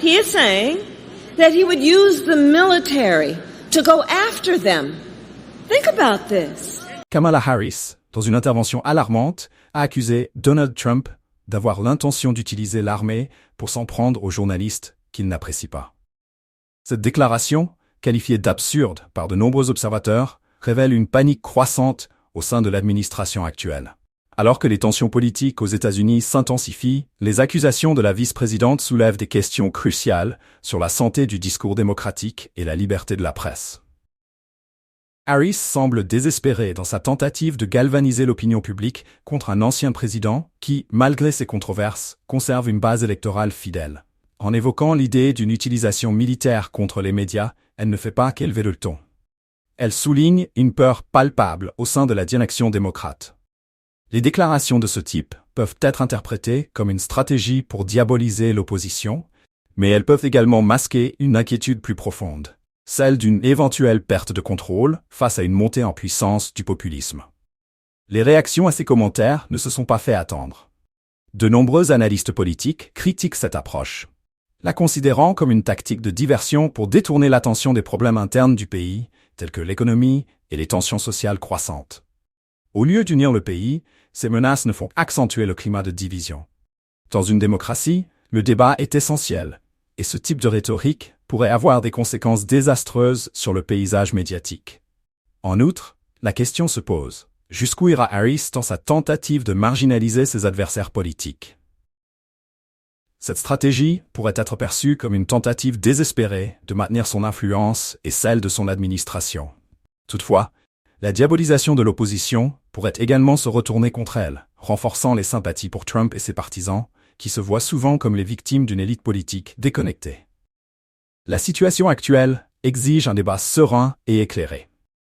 He is saying that he would use the military to go after them. Think about this. Kamala Harris, dans une intervention alarmante, a accusé Donald Trump d'avoir l'intention d'utiliser l'armée pour s'en prendre aux journalistes qu'il n'apprécie pas. Cette déclaration, qualifiée d'absurde par de nombreux observateurs, révèle une panique croissante au sein de l'administration actuelle. Alors que les tensions politiques aux États-Unis s'intensifient, les accusations de la vice-présidente soulèvent des questions cruciales sur la santé du discours démocratique et la liberté de la presse. Harris semble désespérée dans sa tentative de galvaniser l'opinion publique contre un ancien président qui, malgré ses controverses, conserve une base électorale fidèle. En évoquant l'idée d'une utilisation militaire contre les médias, elle ne fait pas qu'élever le ton. Elle souligne une peur palpable au sein de la direction démocrate. Les déclarations de ce type peuvent être interprétées comme une stratégie pour diaboliser l'opposition, mais elles peuvent également masquer une inquiétude plus profonde, celle d'une éventuelle perte de contrôle face à une montée en puissance du populisme. Les réactions à ces commentaires ne se sont pas fait attendre. De nombreux analystes politiques critiquent cette approche, la considérant comme une tactique de diversion pour détourner l'attention des problèmes internes du pays, tels que l'économie et les tensions sociales croissantes. Au lieu d'unir le pays, ces menaces ne font qu'accentuer le climat de division. Dans une démocratie, le débat est essentiel, et ce type de rhétorique pourrait avoir des conséquences désastreuses sur le paysage médiatique. En outre, la question se pose, jusqu'où ira Harris dans sa tentative de marginaliser ses adversaires politiques? Cette stratégie pourrait être perçue comme une tentative désespérée de maintenir son influence et celle de son administration. Toutefois, la diabolisation de l'opposition pourrait également se retourner contre elle, renforçant les sympathies pour Trump et ses partisans, qui se voient souvent comme les victimes d'une élite politique déconnectée. La situation actuelle exige un débat serein et éclairé.